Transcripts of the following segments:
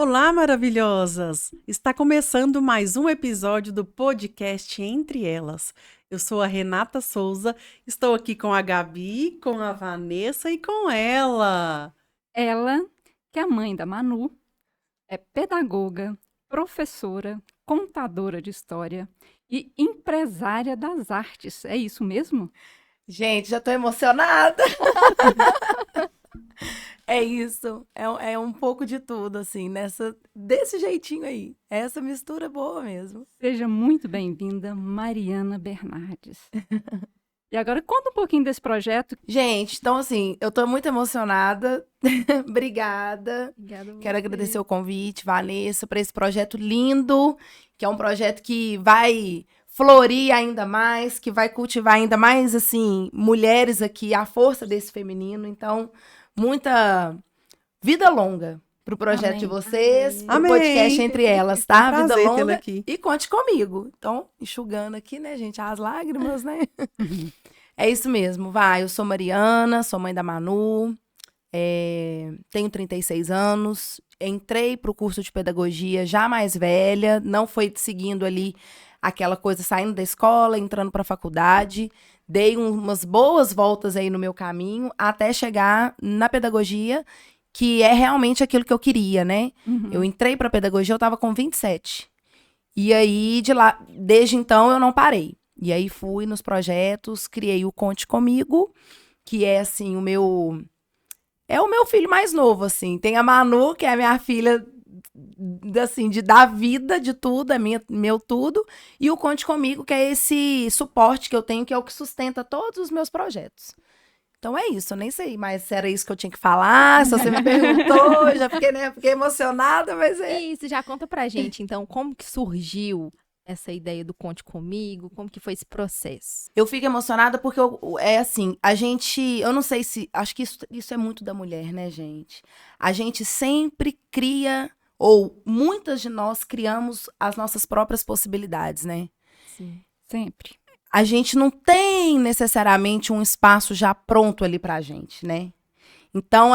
Olá, maravilhosas! Está começando mais um episódio do podcast Entre Elas. Eu sou a Renata Souza, estou aqui com a Gabi, com a Vanessa e com ela. Ela, que é a mãe da Manu, é pedagoga, professora, contadora de história e empresária das artes. É isso mesmo? Gente, já tô emocionada. É isso. É um pouco de tudo, assim, desse jeitinho aí. Essa mistura é boa mesmo. Seja muito bem-vinda, Mariana Bernardes. E agora conta um pouquinho desse projeto. Gente, então assim, eu tô muito emocionada. Obrigada. Obrigada a Quero você. agradecer o convite, Vanessa, para esse projeto lindo, que é um projeto que vai florir ainda mais, que vai cultivar ainda mais, assim, mulheres aqui, a força desse feminino. Então, muita vida longa pro projeto Amém. de vocês, pro Amém. podcast Entre Elas, tá? Prazer Vida tê-la longa aqui. e conte comigo. Então, enxugando aqui, né, gente, as lágrimas, né? É isso mesmo, vai. Eu sou Mariana, sou mãe da Manu, tenho 36 anos, entrei pro curso de pedagogia já mais velha, não foi seguindo ali aquela coisa, saindo da escola, entrando pra faculdade. Dei umas boas voltas aí no meu caminho, até chegar na pedagogia, que é realmente aquilo que eu queria, né? Eu entrei pra pedagogia, eu tava com 27. E aí, de lá, desde então, eu não parei. E aí, fui nos projetos, criei o Conte Comigo, que é, assim, é o meu filho mais novo, assim. Tem a Manu, que é a minha filha, assim, de dar vida de tudo, é meu tudo. E o Conte Comigo, que é esse suporte que eu tenho, que é o que sustenta todos os meus projetos. Então é isso, eu nem sei mais se era isso que eu tinha que falar, se você me perguntou, eu já fiquei, né, fiquei emocionada, mas Isso, já conta pra gente, então, como que surgiu essa ideia do Conte Comigo, como que foi esse processo? Eu fico emocionada porque é assim, eu não sei se, acho que isso é muito da mulher, né, gente? A gente sempre cria, ou muitas de nós criamos as nossas próprias possibilidades, né? Sim. Sempre. A gente não tem necessariamente um espaço já pronto ali pra gente, né? Então,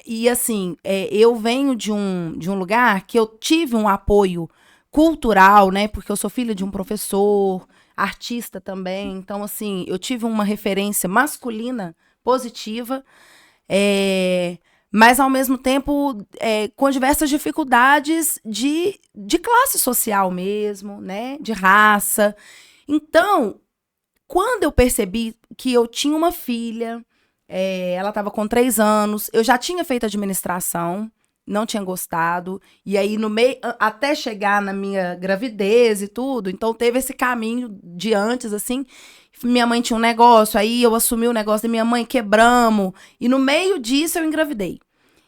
e assim, eu venho de um lugar que eu tive um apoio cultural, né? Porque eu sou filha de um professor, artista também. Então, assim, eu tive uma referência masculina positiva, mas ao mesmo tempo com diversas dificuldades de classe social mesmo, né? De raça. Então, quando eu percebi que eu tinha uma filha, ela estava com 3 anos, eu já tinha feito administração, não tinha gostado, e aí no meio, até chegar na minha gravidez e tudo, então teve esse caminho de antes, assim, minha mãe tinha um negócio, aí eu assumi o negócio da minha mãe, quebramos, e no meio disso eu engravidei.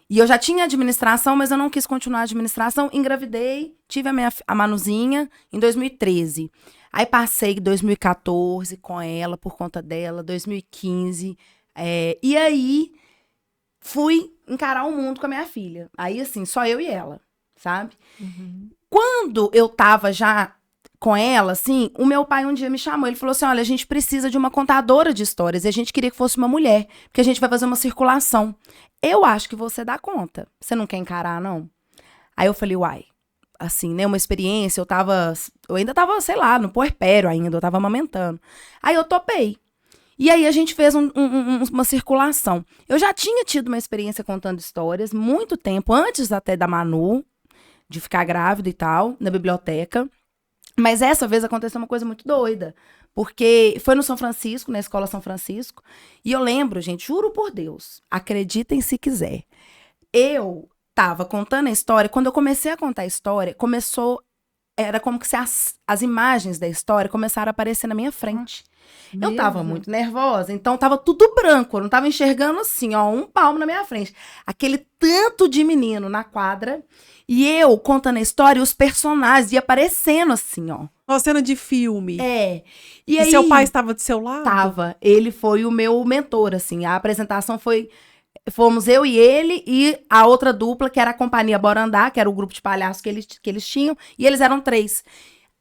E eu já tinha administração, mas eu não quis continuar a administração, engravidei, tive a Manuzinha em 2013. Aí passei 2014 com ela, por conta dela, 2015. E aí fui encarar o mundo com a minha filha. Aí, assim, só eu e ela, sabe? Quando eu tava já com ela, assim, o meu pai um dia me chamou. Ele falou assim, olha, a gente precisa de uma contadora de histórias. E a gente queria que fosse uma mulher, porque a gente vai fazer uma circulação. Eu acho que você dá conta. Você não quer encarar, não? Aí eu falei, uai. Assim, né, uma experiência, eu ainda tava, sei lá, no puerpério ainda, eu tava amamentando. Aí eu topei. E aí a gente fez uma circulação. Eu já tinha tido uma experiência contando histórias, muito tempo, antes até da Manu, de ficar grávida e tal, na biblioteca. Mas essa vez aconteceu uma coisa muito doida, porque foi no São Francisco, na Escola São Francisco, e eu lembro, gente, juro por Deus, acreditem se quiser, eu tava contando a história, quando eu comecei a contar a história, era como se as imagens da história começaram a aparecer na minha frente. Eu tava muito nervosa, então tava tudo branco, eu não tava enxergando assim, ó, um palmo na minha frente. Aquele tanto de menino na quadra, e eu contando a história, e os personagens iam aparecendo assim, ó. Uma cena de filme. E aí, seu pai estava do seu lado? Tava. Ele foi o meu mentor, assim. A apresentação fomos eu e ele e a outra dupla, que era a Companhia Bora Andar, que era o grupo de palhaços que eles tinham, e eles eram 3.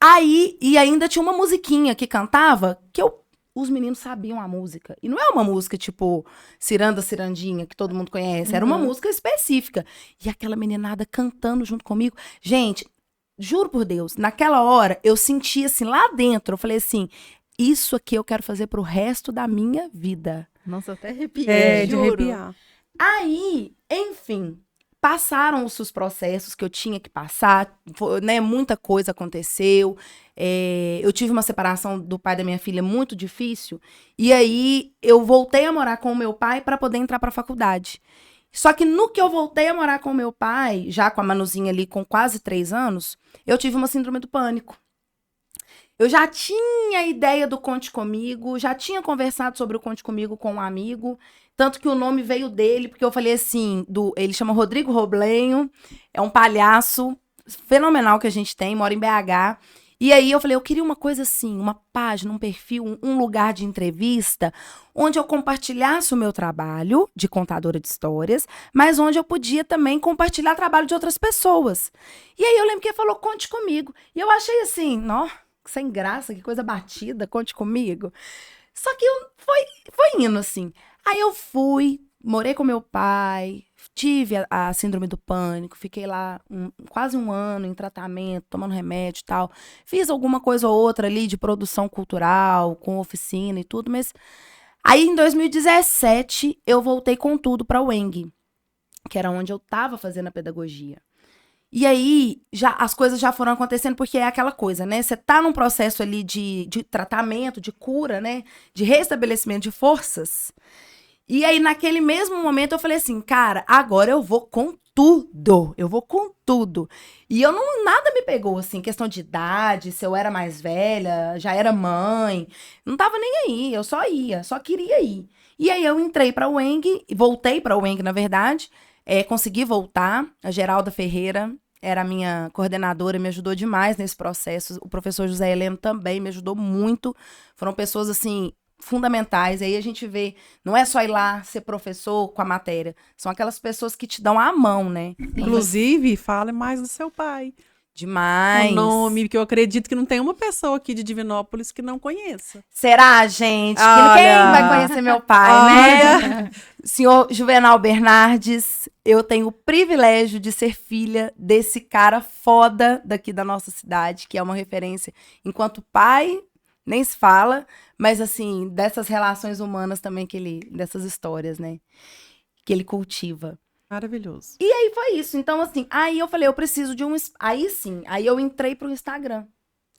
Aí, e ainda tinha uma musiquinha que cantava, que eu os meninos sabiam a música. E não é uma música tipo Ciranda, Cirandinha, que todo mundo conhece. Era uma música específica. E aquela meninada cantando junto comigo. Gente, juro por Deus, naquela hora eu senti assim, lá dentro, eu falei assim, isso aqui eu quero fazer pro resto da minha vida. Nossa, eu até arrepiei. É, de juro. arrepiar. Aí, enfim, passaram os processos que eu tinha que passar, né? Muita coisa aconteceu. Eu tive uma separação do pai da minha filha muito difícil. E aí, eu voltei a morar com o meu pai para poder entrar para a faculdade. Só que no que eu voltei a morar com o meu pai, já com a Manuzinha ali com quase 3 anos, eu tive uma síndrome do pânico. Eu já tinha ideia do Conte Comigo, já tinha conversado sobre o Conte Comigo com um amigo, tanto que o nome veio dele, porque eu falei assim, ele chama Rodrigo Roblenho, é um palhaço fenomenal que a gente tem, mora em BH, e aí eu falei, eu queria uma coisa assim, uma página, um perfil, um lugar de entrevista, onde eu compartilhasse o meu trabalho de contadora de histórias, mas onde eu podia também compartilhar trabalho de outras pessoas. E aí eu lembro que ele falou, Conte Comigo, e eu achei assim, ó, sem graça, que coisa batida, Conte Comigo. Só que foi indo, assim. Aí eu fui, morei com meu pai, tive a síndrome do pânico, fiquei lá quase um ano em tratamento, tomando remédio e tal. Fiz alguma coisa ou outra ali de produção cultural, com oficina e tudo, mas... Aí, em 2017, eu voltei com tudo para o UENG, que era onde eu estava fazendo a pedagogia. E aí, as coisas já foram acontecendo, porque é aquela coisa, né? Você tá num processo ali de tratamento, de cura, né? De restabelecimento de forças. E aí, naquele mesmo momento, eu falei assim, cara, agora eu vou com tudo. Eu vou com tudo. E nada me pegou, assim, questão de idade, se eu era mais velha, já era mãe. Não tava nem aí, eu só ia, só queria ir. E aí, eu entrei pra UENG, voltei pra UENG, na verdade, consegui voltar. A Geralda Ferreira era a minha coordenadora, me ajudou demais nesse processo. O professor José Heleno também me ajudou muito. Foram pessoas, assim, fundamentais. Aí a gente vê, não é só ir lá ser professor com a matéria. São aquelas pessoas que te dão a mão, né? Inclusive, fale mais do seu pai. Demais. O nome, porque eu acredito que não tem uma pessoa aqui de Divinópolis que não conheça. Será, gente? Olha. Quem vai conhecer meu pai, né? Senhor Juvenal Bernardes, eu tenho o privilégio de ser filha desse cara foda daqui da nossa cidade, que é uma referência enquanto pai, nem se fala, mas assim, dessas relações humanas também dessas histórias, né? Que ele cultiva. Maravilhoso. E aí foi isso. Então, assim, aí eu falei, eu preciso de aí sim, aí eu entrei pro Instagram.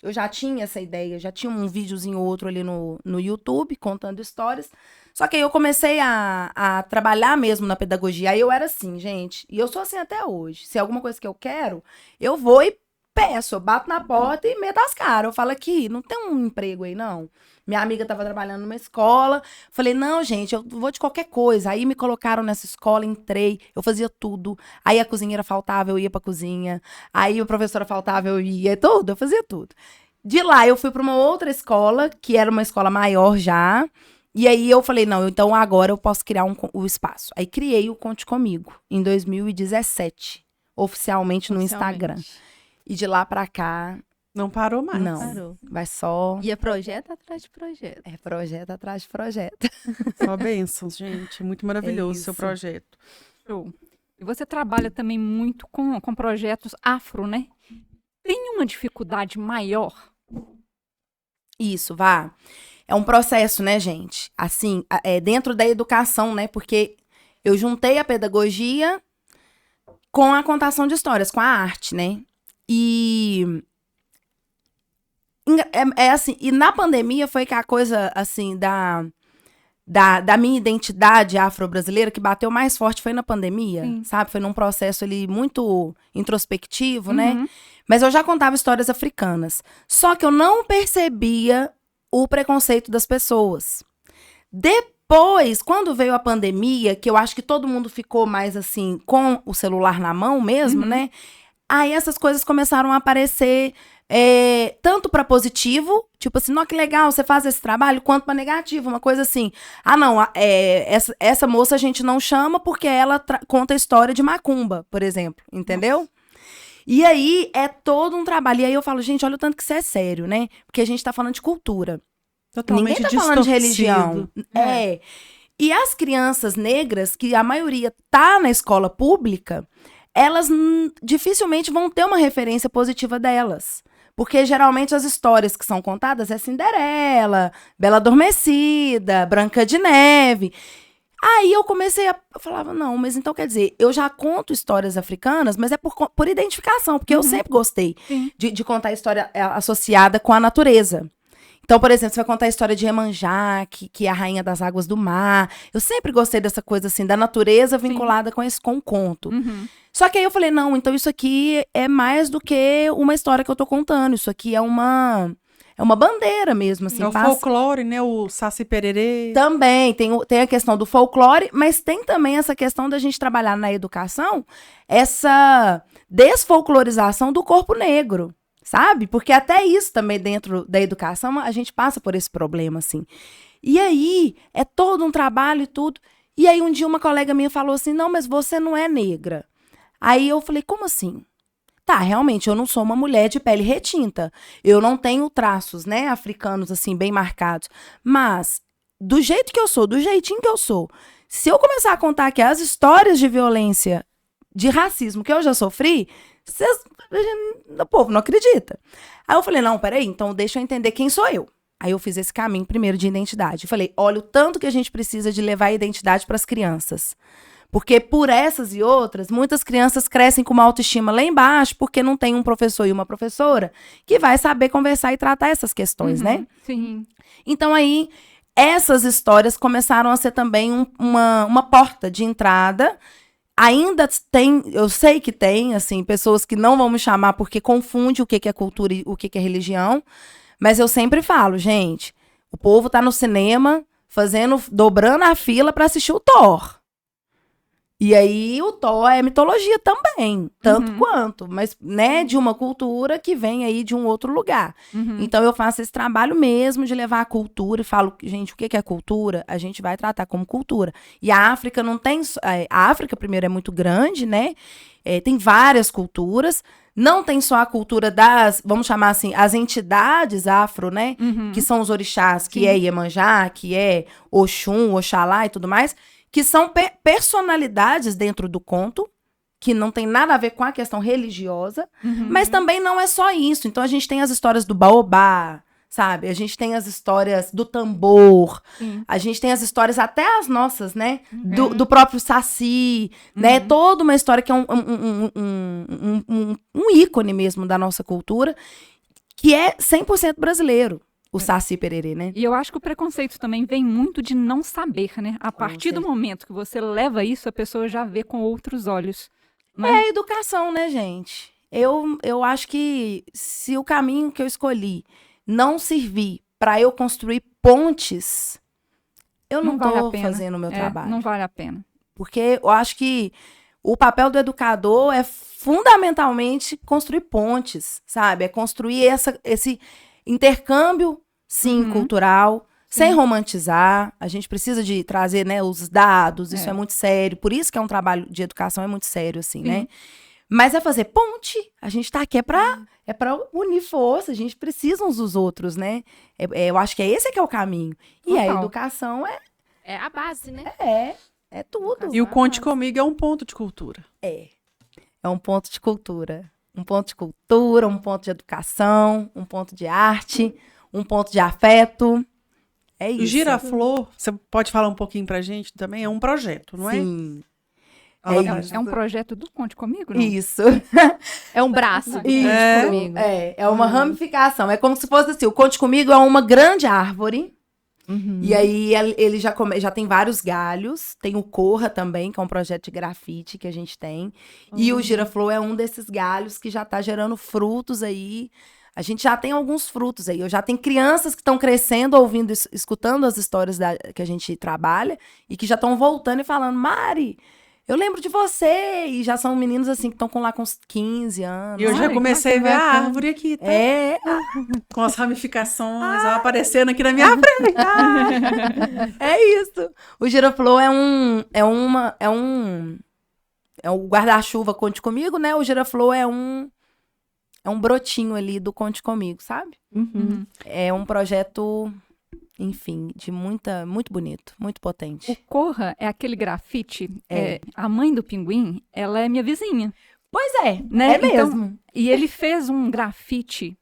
Eu já tinha essa ideia, já tinha um videozinho ou outro ali no YouTube, contando histórias. Só que aí eu comecei a trabalhar mesmo na pedagogia. Aí eu era assim, gente, e eu sou assim até hoje. Se é alguma coisa que eu quero, eu vou e peço, eu bato na porta e meto as caras. Eu falo aqui, não tem um emprego aí, não. Minha amiga estava trabalhando numa escola. Falei, não, gente, eu vou de qualquer coisa. Aí me colocaram nessa escola, entrei, eu fazia tudo. Aí a cozinheira faltava, eu ia pra cozinha. Aí a professora faltava, eu ia, tudo, eu fazia tudo. De lá, eu fui para uma outra escola, que era uma escola maior já. E aí eu falei, não, então agora eu posso criar o espaço. Aí criei o Conte Comigo, em 2017, oficialmente no Instagram. E de lá pra cá... Não parou mais. Não, Parou. vai só... E é projeto atrás de projeto. É projeto atrás de projeto. Só bênçãos, gente. Muito maravilhoso o seu isso. projeto. Show. E você trabalha também muito com projetos afro, né? Tem uma dificuldade maior? Isso, vá. É um processo, né, gente? Assim, dentro da educação, né? Porque eu juntei a pedagogia com a contação de histórias, com a arte, né? E... assim, e na pandemia foi que a coisa, assim, da minha identidade afro-brasileira que bateu mais forte foi na pandemia, Sim. sabe? Foi num processo ali muito introspectivo, né? Mas eu já contava histórias africanas. Só que eu não percebia o preconceito das pessoas. Depois, quando veio a pandemia, que eu acho que todo mundo ficou mais assim, com o celular na mão mesmo, né? Aí essas coisas começaram a aparecer tanto para positivo, tipo assim, não, que legal, você faz esse trabalho, quanto para negativo, uma coisa assim. Ah, não, essa moça a gente não chama porque ela conta a história de macumba, por exemplo, entendeu? Nossa. E aí é todo um trabalho. E aí eu falo, gente, olha o tanto que isso é sério, né? Porque a gente tá falando de cultura. Totalmente Ninguém tá falando de distorcido. religião. É. E as crianças negras, que a maioria tá na escola pública, elas dificilmente vão ter uma referência positiva delas. Porque geralmente as histórias que são contadas é Cinderela, Bela Adormecida, Branca de Neve. Aí eu eu falava, não, mas então quer dizer, eu já conto histórias africanas, mas é por identificação, porque eu sempre gostei Sim. de contar história associada com a natureza. Então, por exemplo, você vai contar a história de Iemanjá, que é a rainha das águas do mar. Eu sempre gostei dessa coisa assim, da natureza vinculada com o conto. Uhum. Só que aí eu falei, não, então isso aqui é mais do que uma história que eu tô contando. Isso aqui é uma bandeira mesmo, assim. É o folclore, né? O Saci Pererê. Também tem a questão do folclore, mas tem também essa questão da gente trabalhar na educação, essa desfolclorização do corpo negro, sabe? Porque até isso também dentro da educação a gente passa por esse problema, assim. E aí é todo um trabalho e tudo. E aí um dia uma colega minha falou assim, não, mas você não é negra. Aí eu falei, como assim? Tá, realmente, eu não sou uma mulher de pele retinta. Eu não tenho traços, né, africanos, assim, bem marcados. Mas, do jeito que eu sou, do jeitinho que eu sou, se eu começar a contar aqui as histórias de violência, de racismo que eu já sofri, o povo não acredita. Aí eu falei, não, peraí, então deixa eu entender quem sou eu. Aí eu fiz esse caminho primeiro de identidade. Eu falei, olha o tanto que a gente precisa de levar a identidade para as crianças. Porque por essas e outras, muitas crianças crescem com uma autoestima lá embaixo, porque não tem um professor e uma professora que vai saber conversar e tratar essas questões, né? Sim. Então aí, essas histórias começaram a ser também uma porta de entrada. Ainda tem, eu sei que tem, assim, pessoas que não vão me chamar porque confunde o que é cultura e o que é religião, mas eu sempre falo, gente, o povo tá no cinema dobrando a fila para assistir o Thor. E aí o Thor é mitologia também, tanto quanto, mas, né, de uma cultura que vem aí de um outro lugar. Então eu faço esse trabalho mesmo de levar a cultura e falo, gente, o que é cultura? A gente vai tratar como cultura. E a África não tem, a África primeiro é muito grande, né? Tem várias culturas, não tem só a cultura das, vamos chamar assim, as entidades afro, né? Que são os orixás, que é Iemanjá, que é Oxum, Oxalá e tudo mais, que são personalidades dentro do conto, que não tem nada a ver com a questão religiosa, mas também não é só isso. Então, a gente tem as histórias do baobá, sabe? A gente tem as histórias do tambor, a gente tem as histórias até as nossas, né? Do próprio Saci, né? Toda uma história que é um ícone mesmo da nossa cultura, que é 100% brasileiro. O Saci Pererê, né? E eu acho que o preconceito também vem muito de não saber, né? A partir do momento que você leva isso, a pessoa já vê com outros olhos. Né? É a educação, né, gente? Eu acho que se o caminho que eu escolhi não servir para eu construir pontes, eu não vale a tô pena. meu meu trabalho. Não vale a pena. Porque eu acho que o papel do educador é fundamentalmente construir pontes, sabe? É construir esse intercâmbio, sim, cultural, sem romantizar. A gente precisa de trazer, né, os dados, isso é muito sério. Por isso que é um trabalho de educação, é muito sério, assim, né? Mas é fazer ponte. A gente tá aqui é pra unir força, a gente precisa uns dos outros, né? Eu acho que esse que é o caminho. E a educação é a base, né? É tudo. E o Conte Comigo é um ponto de cultura. É um ponto de cultura. Um ponto de cultura, um ponto de educação, um ponto de arte, um ponto de afeto. É isso. O Giraflor, você pode falar um pouquinho pra gente também? É um projeto, não é? Sim. É um projeto do Conte Comigo, não? Isso. É um braço. Isso. Comigo. É uma ramificação. É como se fosse assim, o Conte Comigo é uma grande árvore. E aí ele já tem vários galhos. Tem o Corra também, que é um projeto de grafite que a gente tem. E o Giraflor é um desses galhos que já tá gerando frutos aí. A gente já tem alguns frutos aí. Eu já tenho crianças que estão crescendo, ouvindo, escutando as histórias que a gente trabalha e que já estão voltando e falando, Mari, eu lembro de você. E já são meninos assim que estão lá com uns 15 anos. E eu já comecei a ver a árvore aqui, tá? Com as ramificações aparecendo aqui na minha frente. É isso. O Giraflor é um guarda-chuva Conte Comigo, né? O Giraflor é um brotinho ali do Conte Comigo, sabe? É um projeto enfim, muito bonito, muito potente. O Corra é aquele grafite. A mãe do pinguim, ela é minha vizinha. Pois é, Né? é mesmo. Então, e ele fez um grafite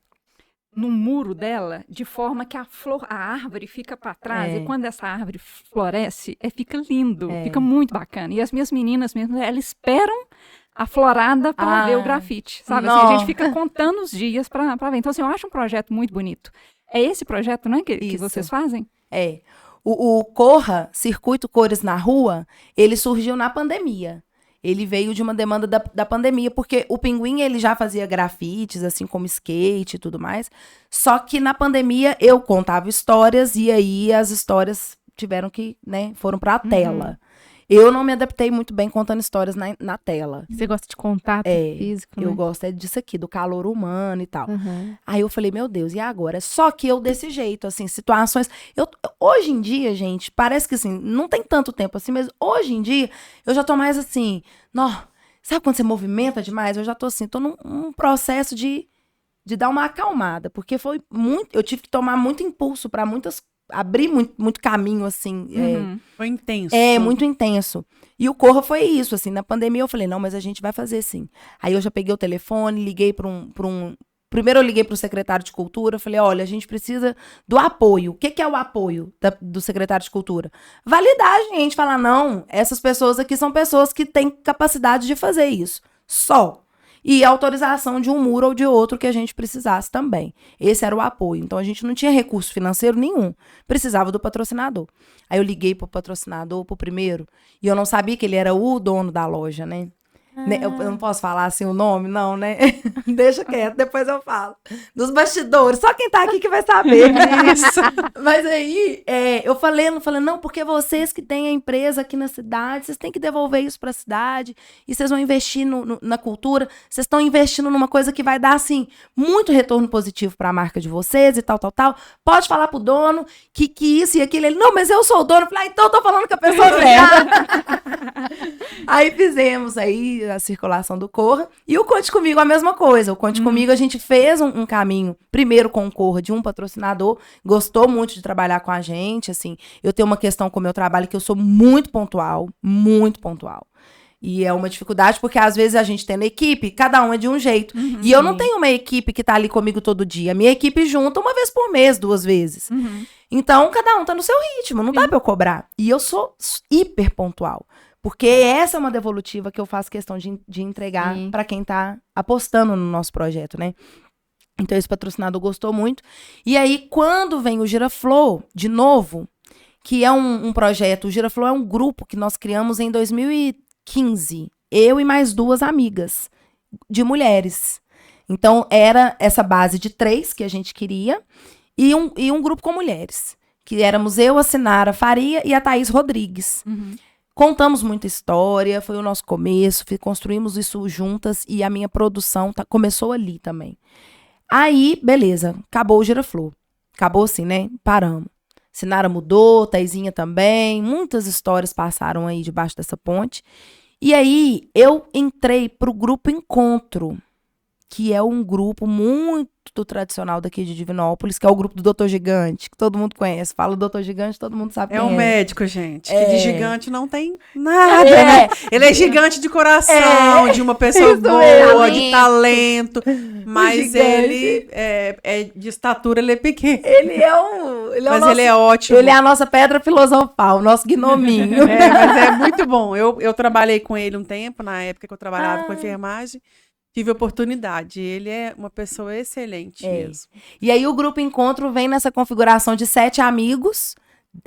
no muro dela, de forma que a árvore fica para trás, e quando essa árvore floresce, fica lindo, fica muito bacana. E as minhas meninas mesmo, elas esperam a florada para ver o grafite, sabe? Assim, a gente fica contando os dias para ver. Então, assim, eu acho um projeto muito bonito. É esse projeto, né, que vocês fazem? É. O Corra, Circuito Cores na Rua, ele surgiu na pandemia. Ele veio de uma demanda da pandemia, porque o Pinguim, ele já fazia grafites, assim como skate e tudo mais. Só que na pandemia eu contava histórias e aí as histórias tiveram que, né, foram pra tela. Eu não me adaptei muito bem contando histórias na tela. Você gosta de contato físico, né? Eu gosto disso aqui, do calor humano e tal. Aí eu falei, meu Deus, e agora? Só que eu desse jeito, assim, situações... Hoje em dia, gente, parece que assim, não tem tanto tempo assim, mas hoje em dia eu já tô mais assim... Sabe quando você movimenta demais? Eu já tô assim, tô num processo de dar uma acalmada, porque foi muito... Eu tive que tomar muito impulso pra abrir muito caminho, assim. Foi intenso. Muito intenso. E o Corra foi isso, assim. Na pandemia eu falei, não, mas a gente vai fazer sim. Aí eu já peguei o telefone, liguei para um... Primeiro eu liguei para o secretário de Cultura, falei, olha, a gente precisa do apoio. O que é o apoio do secretário de Cultura? Validar a gente, falar, não, essas pessoas aqui são pessoas que têm capacidade de fazer isso. Só. E autorização de um muro ou de outro que a gente precisasse também. Esse era o apoio. Então, a gente não tinha recurso financeiro nenhum. Precisava do patrocinador. Aí eu liguei pro patrocinador, pro primeiro, e eu não sabia que ele era o dono da loja, né? Eu não posso falar assim o nome, não, né? Deixa quieto, depois eu falo. Dos bastidores, só quem tá aqui que vai saber disso. Mas aí, eu falei, não, porque vocês que têm a empresa aqui na cidade, vocês têm que devolver isso pra cidade, e vocês vão investir na cultura, vocês estão investindo numa coisa que vai dar, assim, muito retorno positivo pra marca de vocês e tal. Pode falar pro dono que isso e aquilo. Ele, não, mas eu sou o dono. Eu falei, então eu tô falando com a pessoa certa. Aí fizemos aí a circulação do Corra. E o Conte Comigo a mesma coisa. O Conte Comigo a gente fez um caminho, primeiro com o Corra, de um patrocinador, gostou muito de trabalhar com a gente, assim. Eu tenho uma questão com o meu trabalho que eu sou muito pontual. E é uma dificuldade porque às vezes a gente tem na equipe, cada um é de um jeito. E eu não tenho uma equipe que tá ali comigo todo dia. Minha equipe junta uma vez por mês, 2 vezes. Então, cada um tá no seu ritmo, não dá pra eu cobrar. E eu sou hiper pontual. Porque essa é uma devolutiva que eu faço questão de entregar para quem tá apostando no nosso projeto, né? Então, esse patrocinador gostou muito. E aí, quando vem o Giraflow, de novo, que é um projeto, o Giraflow é um grupo que nós criamos em 2015. Eu e mais 2 amigas de mulheres. Então, era essa base de 3 que a gente queria e um grupo com mulheres. Que éramos eu, a Sinara Faria e a Thaís Rodrigues. Contamos muita história, foi o nosso começo, construímos isso juntas e a minha produção começou ali também. Aí, beleza, acabou o Giraflow. Acabou assim, né? Paramos. Sinara mudou, Thaisinha também, muitas histórias passaram aí debaixo dessa ponte. E aí, eu entrei pro Grupo Encontro, que é um grupo muito tradicional daqui de Divinópolis, que é o grupo do Dr. Gigante, que todo mundo conhece. Fala do Dr. Gigante, todo mundo sabe quem é. É um médico, gente, que de gigante não tem nada, né? Ele é gigante de coração, de uma pessoa boa, de talento, mas ele é de estatura, ele é pequeno. Mas ele é ótimo. Ele é a nossa pedra filosofal, o nosso gnominho. Mas é muito bom. Eu trabalhei com ele um tempo, na época que eu trabalhava com enfermagem. Tive oportunidade. Ele é uma pessoa excelente mesmo. E aí o Grupo Encontro vem nessa configuração de 7 amigos.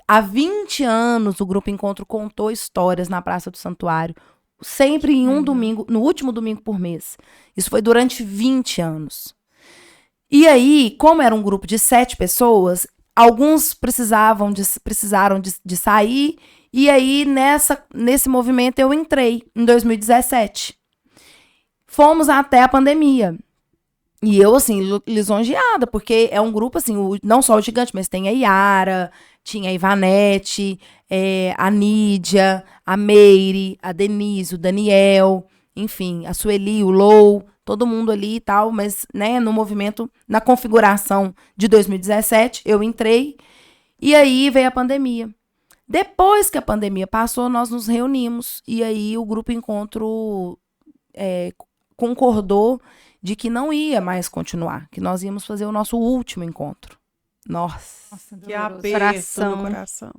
Há 20 anos o Grupo Encontro contou histórias na Praça do Santuário. Sempre em um domingo, no último domingo por mês. Isso foi durante 20 anos. E aí, como era um grupo de 7 pessoas, alguns precisaram de sair. E aí, nesse movimento, eu entrei em 2017. Fomos até a pandemia. E eu, assim, lisonjeada, porque é um grupo, assim, não só o Gigante, mas tem a Yara, tinha a Ivanete, a Nídia, a Meire, a Denise, o Daniel, enfim, a Sueli, o Lou, todo mundo ali e tal, mas, né, no movimento, na configuração de 2017, eu entrei. E aí veio a pandemia. Depois que a pandemia passou, nós nos reunimos. E aí o Grupo Encontro concordou de que não ia mais continuar. Que nós íamos fazer o nosso último encontro. Nossa. Que aperto no coração.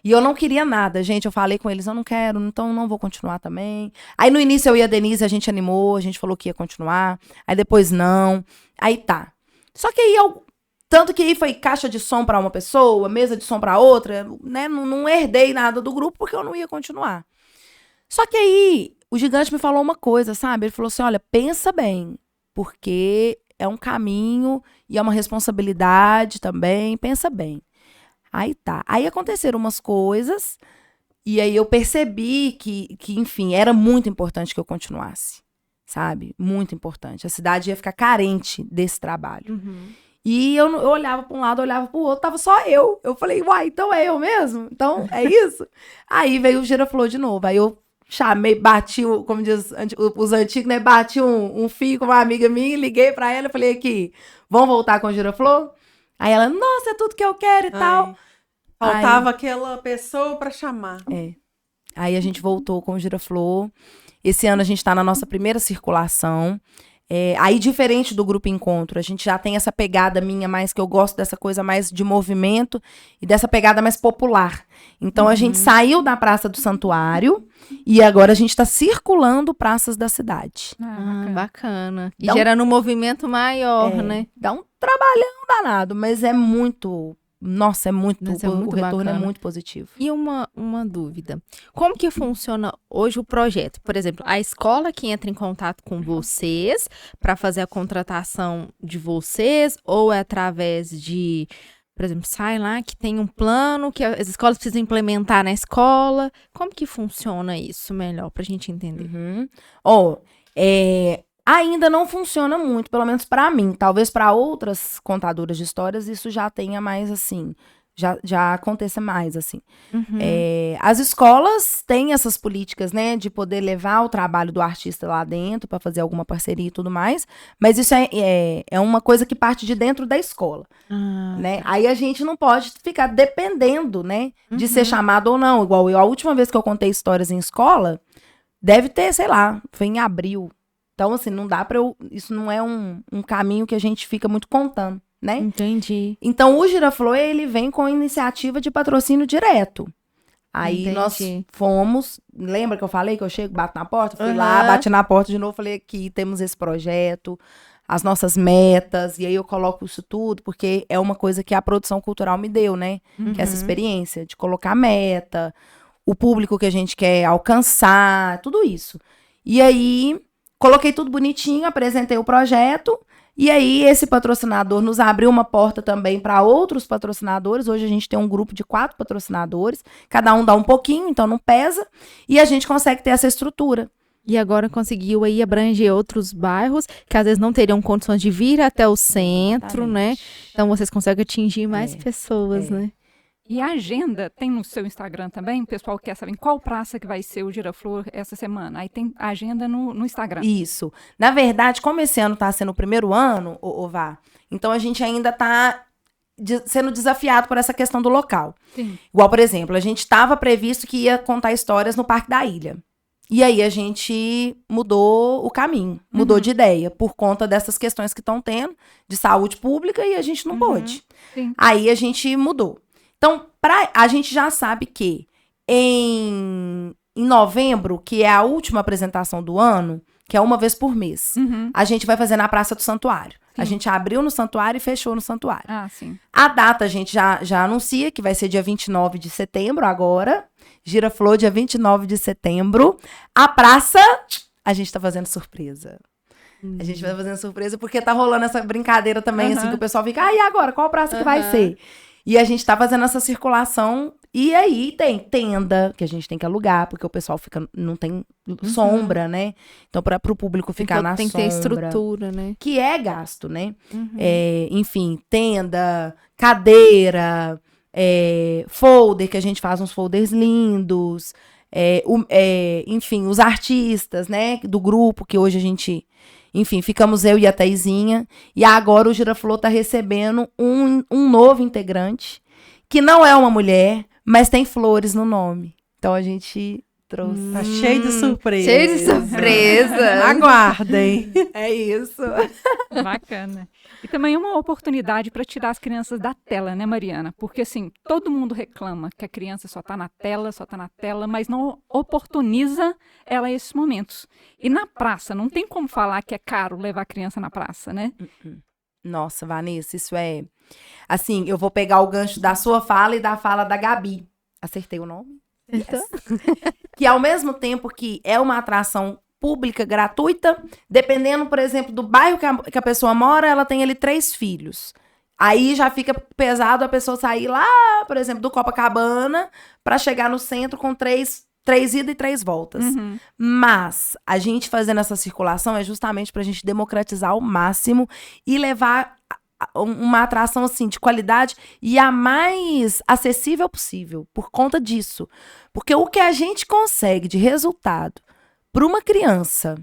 E eu não queria nada, gente. Eu falei com eles, eu não quero, então não vou continuar também. Aí no início eu e a Denise, a gente animou, a gente falou que ia continuar. Aí depois não. Aí tá. Só que aí tanto que aí foi caixa de som pra uma pessoa, mesa de som pra outra, né? Não herdei nada do grupo porque eu não ia continuar. Só que aí o gigante me falou uma coisa, sabe? Ele falou assim, olha, pensa bem, porque é um caminho e é uma responsabilidade também, pensa bem. Aí tá. Aí aconteceram umas coisas e aí eu percebi que enfim, era muito importante que eu continuasse, sabe? Muito importante. A cidade ia ficar carente desse trabalho. E eu olhava para um lado, olhava para o outro, tava só eu. Eu falei, uai, então é eu mesmo? Então é isso? Aí veio o Giraflor de novo. Aí eu chamei, bati, como diz os antigos, né? Bati um fio com uma amiga minha, liguei para ela e falei aqui, vamos voltar com o Giraflor? Aí ela, nossa, é tudo que eu quero e tal. Faltava aquela pessoa para chamar. Aí a gente voltou com o Giraflor. Esse ano a gente está na nossa primeira circulação. Aí, diferente do Grupo Encontro, a gente já tem essa pegada minha mais, que eu gosto dessa coisa mais de movimento e dessa pegada mais popular. Então, a gente saiu da Praça do Santuário e agora a gente está circulando praças da cidade. Bacana. E gerando um movimento maior, né? Dá um trabalhão danado, mas é muito... Nossa, é muito o retorno bacana. É muito positivo. E uma dúvida. Como que funciona hoje o projeto? Por exemplo, a escola que entra em contato com vocês para fazer a contratação de vocês, ou é através de, por exemplo, sai lá que tem um plano que as escolas precisam implementar na escola. Como que funciona isso melhor para a gente entender? Ainda não funciona muito, pelo menos para mim. Talvez para outras contadoras de histórias isso já tenha mais assim, já aconteça mais assim. As escolas têm essas políticas, né, de poder levar o trabalho do artista lá dentro para fazer alguma parceria e tudo mais, mas isso é uma coisa que parte de dentro da escola, né? Aí a gente não pode ficar dependendo, né, de ser chamado ou não. Igual a última vez que eu contei histórias em escola, deve ter, sei lá, foi em abril. Então, assim, não dá pra isso não é um caminho que a gente fica muito contando, né? Entendi. Então, o Giraflor, ele vem com iniciativa de patrocínio direto. Aí nós fomos, lembra que eu falei que eu chego, bato na porta? Fui lá, bati na porta de novo, falei aqui, temos esse projeto, as nossas metas, e aí eu coloco isso tudo, porque é uma coisa que a produção cultural me deu, né? Que é essa experiência de colocar meta, o público que a gente quer alcançar, tudo isso. E aí... coloquei tudo bonitinho, apresentei o projeto, e aí esse patrocinador nos abriu uma porta também para outros patrocinadores. Hoje a gente tem um grupo de 4 patrocinadores, cada um dá um pouquinho, então não pesa, e a gente consegue ter essa estrutura. E agora conseguiu aí abranger outros bairros que às vezes não teriam condições de vir até o centro, né? Então vocês conseguem atingir mais pessoas, né? E a agenda tem no seu Instagram também? O pessoal quer saber em qual praça que vai ser o Giraflor essa semana. Aí tem a agenda no Instagram. Isso. Na verdade, como esse ano está sendo o primeiro ano, Vá, então a gente ainda está sendo desafiado por essa questão do local. Sim. Igual, por exemplo, a gente estava previsto que ia contar histórias no Parque da Ilha. E aí a gente mudou o caminho, mudou de ideia, por conta dessas questões que estão tendo de saúde pública, e a gente não pôde. Sim. Aí a gente mudou. Então, a gente já sabe que em novembro, que é a última apresentação do ano, que é uma vez por mês, a gente vai fazer na Praça do Santuário. Sim. A gente abriu no Santuário e fechou no Santuário. Sim. A data a gente já anuncia, que vai ser dia 29 de setembro agora. Giraflor, dia 29 de setembro. A praça, a gente tá fazendo surpresa. A gente vai fazendo surpresa porque tá rolando essa brincadeira também, assim, que o pessoal fica, e agora, qual praça que vai ser? E a gente tá fazendo essa circulação, e aí tem tenda, que a gente tem que alugar, porque o pessoal não tem sombra, né? Então, pro público ficar então, na tem sombra. Tem que ter estrutura, né? Que é gasto, né? Enfim, tenda, cadeira, folder, que a gente faz uns folders lindos, enfim, os artistas, né, do grupo, que hoje a gente... Enfim, ficamos eu e a Thaisinha. E agora o Giraflor tá recebendo um novo integrante, que não é uma mulher, mas tem flores no nome. Então a gente trouxe. Tá cheio de surpresa. Cheio de surpresa. Aguardem. É isso. Bacana. E também uma oportunidade para tirar as crianças da tela, né, Mariana? Porque, assim, todo mundo reclama que a criança só está na tela, mas não oportuniza ela a esses momentos. E na praça, não tem como falar que é caro levar a criança na praça, né? Nossa, Vanessa, isso é... Assim, eu vou pegar o gancho da sua fala e da fala da Gabi. Acertei o nome? Então, Que ao mesmo tempo que é uma atração pública, gratuita, dependendo, por exemplo, do bairro que a pessoa mora, ela tem ali 3 filhos. Aí já fica pesado a pessoa sair lá, por exemplo, do Copacabana, para chegar no centro com 3 idas e 3 voltas. Uhum. Mas a gente fazendo essa circulação é justamente pra gente democratizar ao máximo e levar uma atração assim de qualidade e a mais acessível possível, por conta disso. Porque o que a gente consegue de resultado para uma criança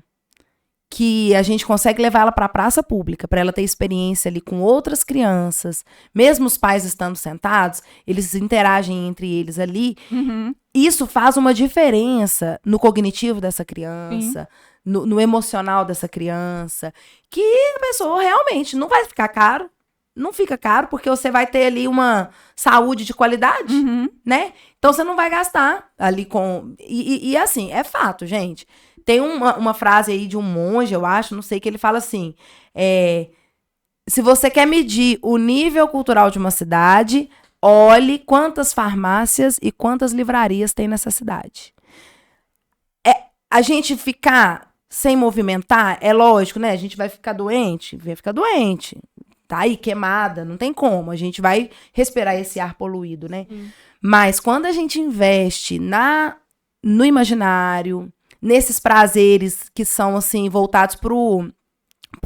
que a gente consegue levar ela para a praça pública, para ela ter experiência ali com outras crianças, mesmo os pais estando sentados, eles interagem entre eles ali. Uhum. Isso faz uma diferença no cognitivo dessa criança, no emocional dessa criança, que a pessoa realmente não vai ficar caro, não fica caro, porque você vai ter ali uma saúde de qualidade, Uhum. né? Então você não vai gastar ali com... E assim, é fato, gente. Tem uma frase aí de um monge, eu acho, não sei, que ele fala assim, se você quer medir o nível cultural de uma cidade, olhe quantas farmácias e quantas livrarias tem nessa cidade. A gente ficar sem movimentar, é lógico, né? A gente vai ficar doente, tá aí queimada, não tem como. A gente vai respirar esse ar poluído, né? Mas quando a gente investe no imaginário, nesses prazeres que são, assim, voltados pro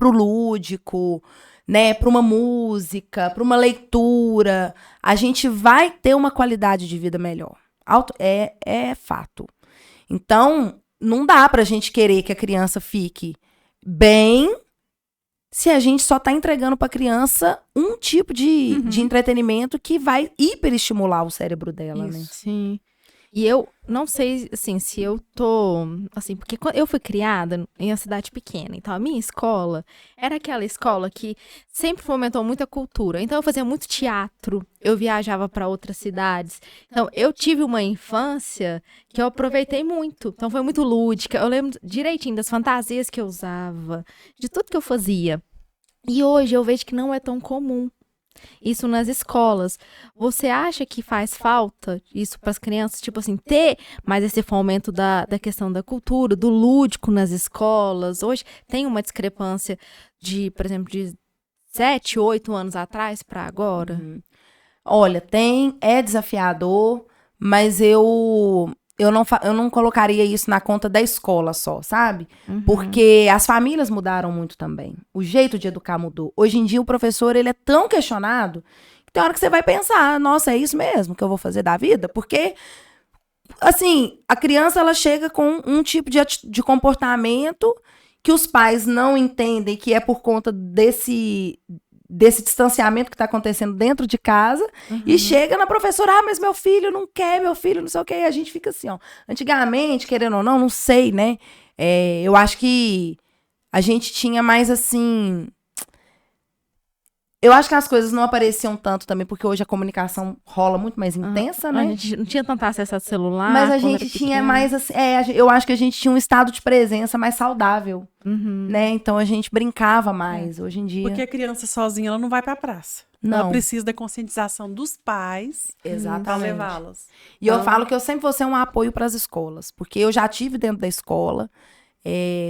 lúdico, né, para uma música, para uma leitura, a gente vai ter uma qualidade de vida melhor. É fato. Então, não dá pra gente querer que a criança fique bem se a gente só tá entregando pra criança um tipo de entretenimento que vai hiperestimular o cérebro dela, né? sim. E eu não sei, assim, se eu tô... Assim, porque quando eu fui criada em uma cidade pequena. Então, a minha escola era aquela escola que sempre fomentou muita cultura. Então, eu fazia muito teatro. Eu viajava para outras cidades. Então, eu tive uma infância que eu aproveitei muito. Então, foi muito lúdica. Eu lembro direitinho das fantasias que eu usava, de tudo que eu fazia. E hoje eu vejo que não é tão comum isso nas escolas. Você acha que faz falta isso para as crianças? Tipo assim, ter mais esse fomento da questão da cultura, do lúdico nas escolas? Hoje tem uma discrepância de, por exemplo, de 7, 8 anos atrás para agora? Olha, é desafiador, mas eu não colocaria isso na conta da escola só, sabe? Porque as famílias mudaram muito também. O jeito de educar mudou. Hoje em dia, o professor, ele é tão questionado que tem hora que você vai pensar, nossa, é isso mesmo que eu vou fazer da vida? Porque, assim, a criança, ela chega com um tipo de comportamento que os pais não entendem que é por conta desse distanciamento que está acontecendo dentro de casa, e chega na professora, mas meu filho não quer, meu filho não sei o quê, e a gente fica assim, ó. Antigamente, querendo ou não sei, né? Eu acho que a gente tinha mais assim... Eu acho que as coisas não apareciam tanto também, porque hoje a comunicação rola muito mais intensa, né? A gente não tinha tanto acesso ao celular. Mas a gente tinha mais assim... eu acho que a gente tinha um estado de presença mais saudável, né? Então a gente brincava mais, hoje em dia. Porque a criança sozinha, ela não vai pra praça. Não. Ela precisa da conscientização dos pais para Exatamente. levá-las. E eu falo que eu sempre vou ser um apoio para as escolas, porque eu já tive dentro da escola,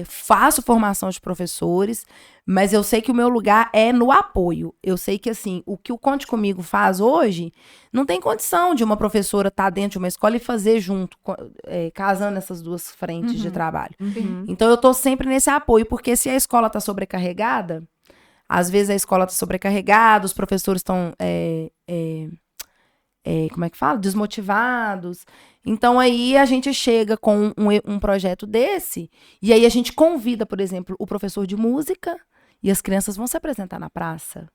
faço formação de professores, mas eu sei que o meu lugar é no apoio. Eu sei que, assim, o que o Conte Comigo faz hoje, não tem condição de uma professora estar dentro de uma escola e fazer junto, casando essas duas frentes de trabalho. Então, eu tô sempre nesse apoio, porque se a escola tá sobrecarregada, às vezes a escola tá sobrecarregada, os professores estão... como é que fala? Desmotivados. Então, aí a gente chega com um projeto desse, e aí a gente convida, por exemplo, o professor de música, e as crianças vão se apresentar na praça.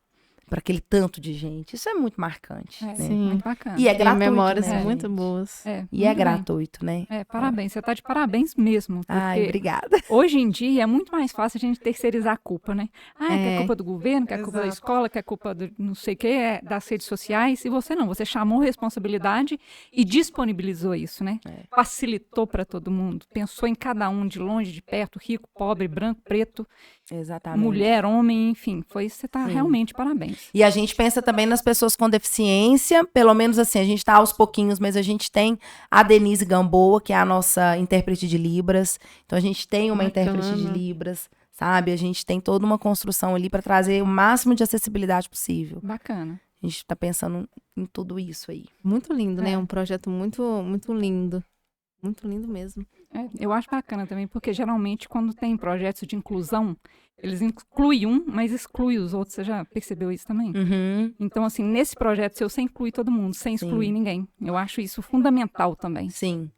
para aquele tanto de gente. Isso é muito marcante, né? Sim. Muito bacana. E é Tem gratuito, memórias né, muito gente? boas. E é muito bem. gratuito, né? Parabéns. Você tá de parabéns mesmo. Ai, Porque obrigada. hoje em dia é muito mais fácil a gente terceirizar a culpa, né? Que é É. culpa do governo, que é culpa da Exato. escola, que é culpa do não sei o que, das redes sociais. E você não, você chamou responsabilidade e disponibilizou isso, né? Facilitou para todo mundo. Pensou em cada um, de longe, de perto, rico, pobre, branco, preto, Exatamente. mulher, homem, enfim. Você tá Sim. realmente parabéns. E a gente pensa também nas pessoas com deficiência, pelo menos assim, a gente tá aos pouquinhos, mas a gente tem a Denise Gamboa, que é a nossa intérprete de Libras. Então a gente tem uma Bacana. intérprete de Libras, sabe? A gente tem toda uma construção ali para trazer o máximo de acessibilidade possível. Bacana. A gente tá pensando em tudo isso aí. Muito lindo, né? É. Um projeto muito, muito lindo. Muito lindo mesmo. Eu acho bacana também, porque geralmente quando tem projetos de inclusão, eles incluem um, mas excluem os outros. Você já percebeu isso também? Uhum. Então, assim, nesse projeto seu, você inclui todo mundo, sem excluir ninguém. Eu acho isso fundamental também. Sim.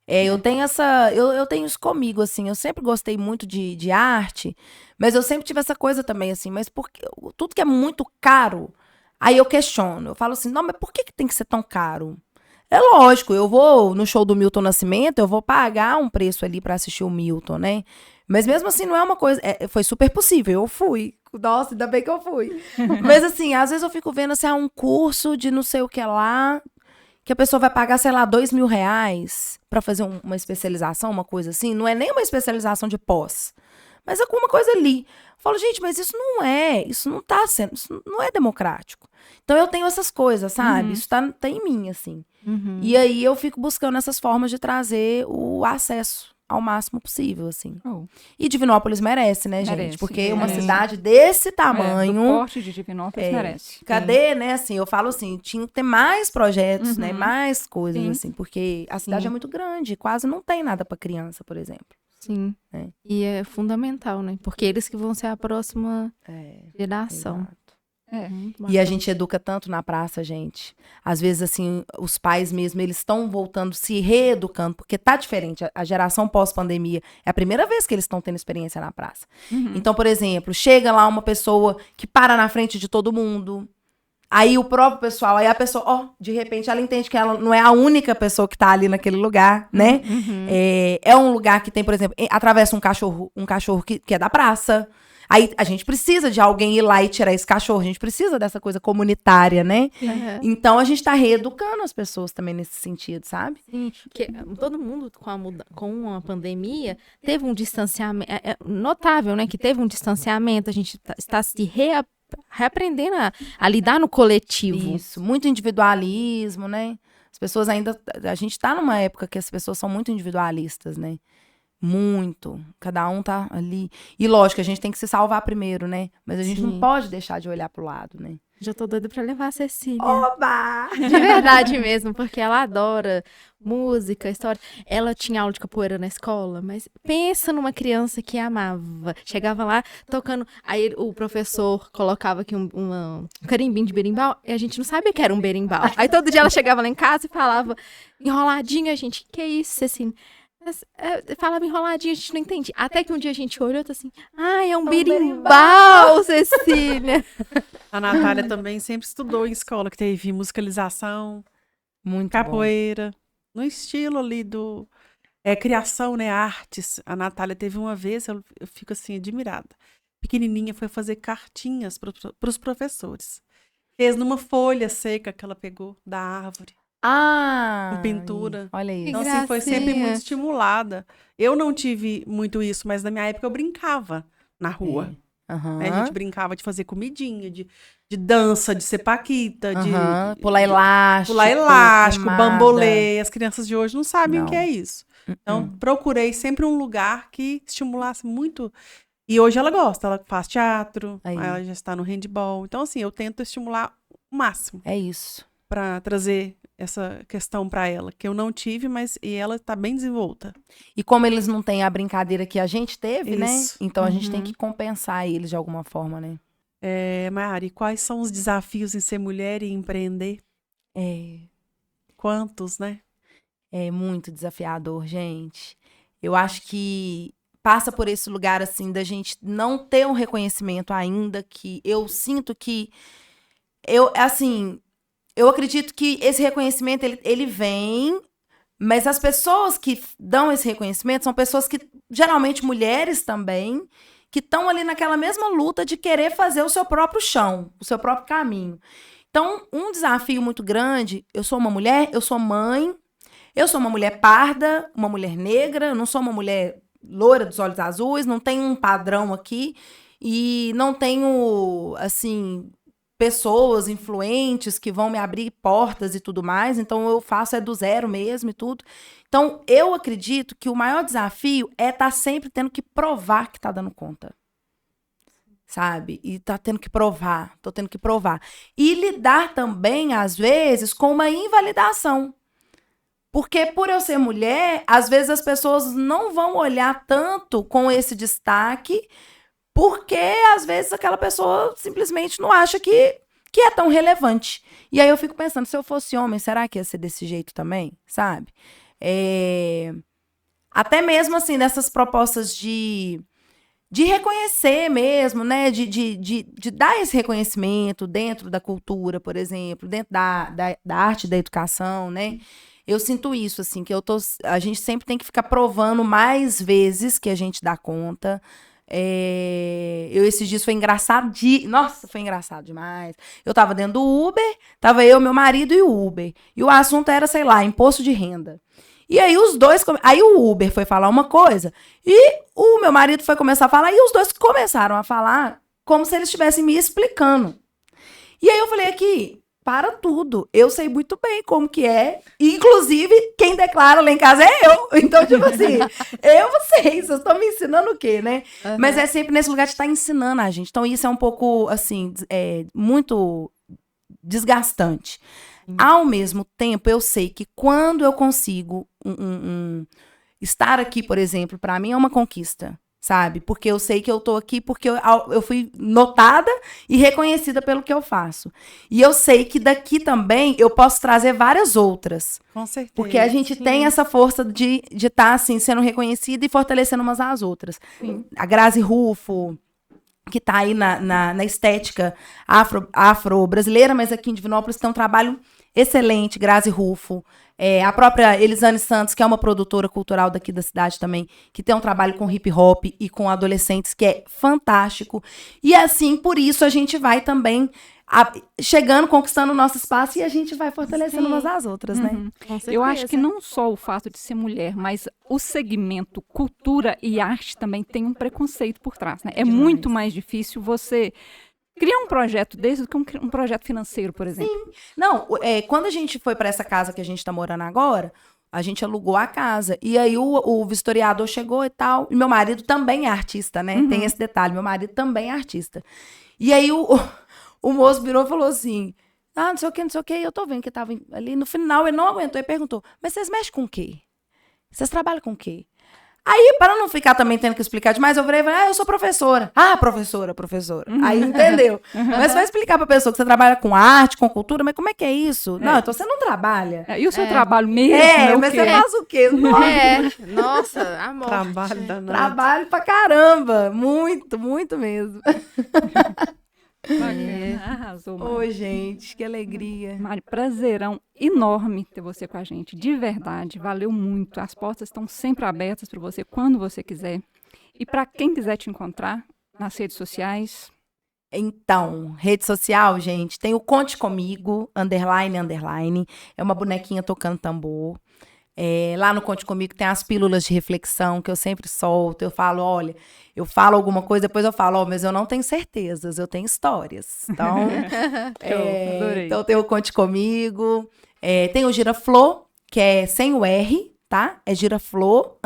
Eu tenho eu tenho isso comigo, assim, eu sempre gostei muito de arte, mas eu sempre tive essa coisa também, assim, mas porque tudo que é muito caro, aí eu questiono, eu falo assim, não, mas por que tem que ser tão caro? É lógico, eu vou no show do Milton Nascimento, eu vou pagar um preço ali pra assistir o Milton, né? Mas mesmo assim, não é uma coisa, foi super possível, eu fui. Nossa, ainda bem que eu fui. Mas assim, às vezes eu fico vendo assim, um curso de não sei o que lá, que a pessoa vai pagar, sei lá, R$2.000 pra fazer uma especialização, uma coisa assim. Não é nem uma especialização de pós, mas alguma coisa ali. Eu falo, gente, mas isso não tá sendo, isso não é democrático. Então eu tenho essas coisas, sabe? Isso tá em mim, assim. E aí eu fico buscando essas formas de trazer o acesso ao máximo possível, assim. Oh, E Divinópolis merece, né, gente? Merece, Porque uma merece. cidade desse do tamanho... porte de Divinópolis merece. Cadê, né, assim, eu falo assim, tinha que ter mais projetos, né, mais coisas, Sim. assim, porque a cidade é muito grande, quase não tem nada pra criança, por exemplo. Sim. É. E é fundamental, né? Porque eles que vão ser a próxima geração. Exato. Muito E a gente educa tanto na praça, gente. Às vezes, assim, os pais mesmo, eles estão voltando, se reeducando, porque tá diferente. A geração pós-pandemia é a primeira vez que eles estão tendo experiência na praça. Então, por exemplo, chega lá uma pessoa que para na frente de todo mundo. Aí o próprio pessoal, aí a pessoa, de repente ela entende que ela não é a única pessoa que tá ali naquele lugar, né? É um lugar que tem, por exemplo, atravessa um cachorro que é da praça. Aí a gente precisa de alguém ir lá e tirar esse cachorro, a gente precisa dessa coisa comunitária, né? Então a gente tá reeducando as pessoas também nesse sentido, sabe? Sim, porque todo mundo com a pandemia teve um distanciamento, é notável, né, que teve um distanciamento, a gente está se reaprendendo a lidar no coletivo. Isso, muito individualismo, né? As pessoas ainda, a gente tá numa época que as pessoas são muito individualistas, né? Muito. Cada um tá ali. E lógico, a gente tem que se salvar primeiro, né? Mas a gente não pode deixar de olhar pro lado, né? Já tô doida pra levar a Cecília. Oba! De verdade mesmo, porque ela adora música, história. Ela tinha aula de capoeira na escola, mas pensa numa criança que amava. Chegava lá tocando, aí o professor colocava aqui um carimbinho de berimbau, e a gente não sabia que era um berimbau. Aí todo dia ela chegava lá em casa e falava enroladinho, a gente, que isso, Cecília? Falava enroladinho, a gente não entende. Até que um dia a gente olhou e tá assim, é um berimbau, Cecília. A Natália também sempre estudou em escola que teve musicalização, Muito capoeira, no estilo ali do criação, né, artes. A Natália teve uma vez, eu fico assim admirada. Pequenininha foi fazer cartinhas para os professores. Fez numa folha seca que ela pegou da árvore. Com pintura. Olha isso. Então, assim, foi sempre muito estimulada. Eu não tive muito isso, mas na minha época eu brincava na rua. Né? A gente brincava de fazer comidinha, de dança, de ser paquita, de pular elástico, queimada. bambolê. As crianças de hoje não sabem o que Não. é isso. Então, procurei sempre um lugar que estimulasse muito. E hoje ela gosta, ela faz teatro, Aí. ela já está no handball. Então, assim, eu tento estimular o máximo É isso. para trazer essa questão para ela, que eu não tive, mas e ela está bem desenvolta. E como eles não têm a brincadeira que a gente teve, né? Isso. Então a gente tem que compensar eles de alguma forma, né? Mari, quais são os desafios em ser mulher e empreender? Quantos, né? É muito desafiador, gente. Eu acho que passa por esse lugar, assim, da gente não ter um reconhecimento ainda, que eu sinto que eu acredito que esse reconhecimento, ele vem, mas as pessoas que dão esse reconhecimento são pessoas que, geralmente mulheres também, que estão ali naquela mesma luta de querer fazer o seu próprio chão, o seu próprio caminho. Então, um desafio muito grande, eu sou uma mulher, eu sou mãe, eu sou uma mulher parda, uma mulher negra, eu não sou uma mulher loira dos olhos azuis, não tenho um padrão aqui e não tenho, assim, pessoas influentes que vão me abrir portas e tudo mais, então eu faço do zero mesmo e tudo. Então, eu acredito que o maior desafio é estar sempre tendo que provar que tá dando conta. Sabe? E tá tendo que provar, tô tendo que provar. E lidar também, às vezes, com uma invalidação. Porque por eu ser mulher, às vezes as pessoas não vão olhar tanto com esse destaque, porque às vezes aquela pessoa simplesmente não acha que é tão relevante. E aí eu fico pensando, se eu fosse homem, será que ia ser desse jeito também? Sabe? Até mesmo assim, nessas propostas de reconhecer mesmo, né? De dar esse reconhecimento dentro da cultura, por exemplo, dentro da arte, da educação, né? Eu sinto isso, assim, que a gente sempre tem que ficar provando mais vezes que a gente dá conta. Esses dias foi engraçado Nossa, foi engraçado demais. Eu tava dentro do Uber, tava eu, meu marido e o Uber. E o assunto era, sei lá, imposto de renda. E aí os dois... Aí o Uber foi falar uma coisa e o meu marido foi começar a falar e os dois começaram a falar como se eles estivessem me explicando. E aí eu falei aqui... Para tudo. Eu sei muito bem como que é. Inclusive, quem declara lá em casa é eu. Então, tipo assim, vocês estão me ensinando o quê, né? Uhum. Mas é sempre nesse lugar de estar ensinando a gente. Então, isso é um pouco, assim, muito desgastante. Ao mesmo tempo, eu sei que quando eu consigo estar aqui, por exemplo, para mim é uma conquista. Sabe? Porque eu sei que eu tô aqui porque eu fui notada e reconhecida pelo que eu faço. E eu sei que daqui também eu posso trazer várias outras. Com certeza. Porque a gente tem essa força de estar, assim, sendo reconhecida e fortalecendo umas às outras. Sim. A Grazi Ruffo, que tá aí na estética afro-brasileira, mas aqui em Divinópolis tem um trabalho excelente, Grazi Ruffo. A própria Elisane Santos, que é uma produtora cultural daqui da cidade também, que tem um trabalho com hip hop e com adolescentes que é fantástico. E assim, por isso a gente vai também chegando, conquistando o nosso espaço e a gente vai fortalecendo umas às outras, né? Eu acho que não só o fato de ser mulher, mas o segmento cultura e arte também tem um preconceito por trás, né? É muito mais difícil você... criar um projeto desse do que um projeto financeiro, por exemplo. Sim. Não, quando a gente foi para essa casa que a gente está morando agora, a gente alugou a casa. E aí o vistoriador chegou e tal. E meu marido também é artista, né? Uhum. Tem esse detalhe. Meu marido também é artista. E aí o moço virou e falou assim, não sei o que, não sei o que. E eu tô vendo que tava ali. No final, ele não aguentou e perguntou, mas vocês mexem com o quê? Vocês trabalham com o quê? Aí, para não ficar também tendo que explicar demais, eu virei e falei, eu sou professora. Ah, professora. Aí, entendeu? Mas vai explicar pra pessoa que você trabalha com arte, com cultura, mas como é que é isso? Não, então você não trabalha. E o seu trabalho mesmo? Mas você faz o quê? Nossa, amor. Trabalho danado. Trabalho pra caramba. Muito, muito mesmo. Arrasou, Mari. Oi, gente, que alegria. Mari, prazerão enorme ter você com a gente, de verdade, valeu muito. As portas estão sempre abertas para você quando você quiser. E para quem quiser te encontrar nas redes sociais. Então, rede social, gente, tem o Conte Comigo, __. É uma bonequinha tocando tambor. Lá no Conte Comigo tem as pílulas de reflexão que eu sempre solto. Eu falo, olha, eu falo alguma coisa, depois eu falo, mas eu não tenho certezas, eu tenho histórias. Então, então tem o Conte Comigo. Tem o Giraflor, que é sem o R, tá? É Giraflor,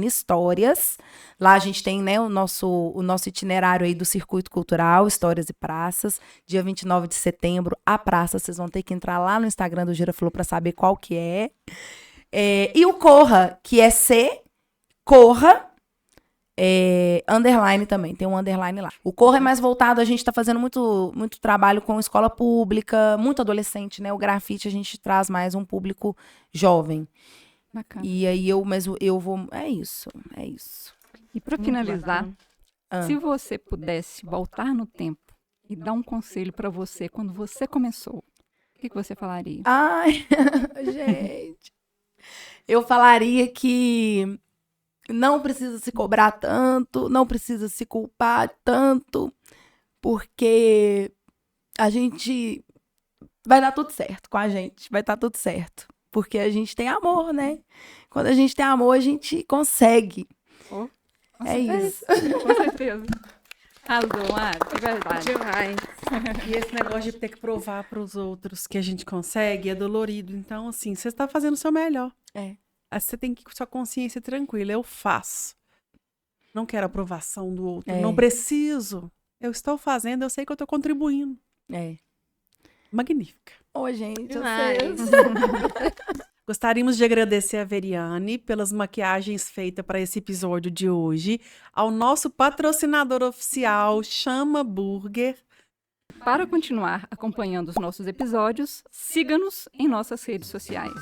_histórias. Lá a gente tem, né, o nosso itinerário aí do Circuito Cultural, Histórias e Praças. Dia 29 de setembro, a praça. Vocês vão ter que entrar lá no Instagram do Giraflor para saber qual que é. E o Corra, que é Corra, underline também, tem um underline lá. O Corra é mais voltado, a gente tá fazendo muito, muito trabalho com escola pública, muito adolescente, né? O grafite a gente traz mais um público jovem. Bacana. E aí eu vou... É isso. E para finalizar, se você pudesse voltar no tempo e dar um conselho para você quando você começou, o que você falaria? Ai, gente. Eu falaria que não precisa se cobrar tanto, não precisa se culpar tanto, porque a gente vai dar tudo certo com a gente, vai estar tudo certo. Porque a gente tem amor, né? Quando a gente tem amor, a gente consegue. Com É isso. Com certeza. Arrasou, Mari, de verdade. Demais. E esse negócio de ter que provar para os outros que a gente consegue é dolorido. Então, assim, você está fazendo o seu melhor. É. Aí você tem que ir com sua consciência tranquila. Eu faço. Não quero aprovação do outro. É. Não preciso. Eu estou fazendo, eu sei que eu estou contribuindo. É. Magnífica. Ô, gente, Demais. Gostaríamos de agradecer a Veriane pelas maquiagens feitas para esse episódio de hoje, ao nosso patrocinador oficial, Chama Burger. Para continuar acompanhando os nossos episódios, siga-nos em nossas redes sociais.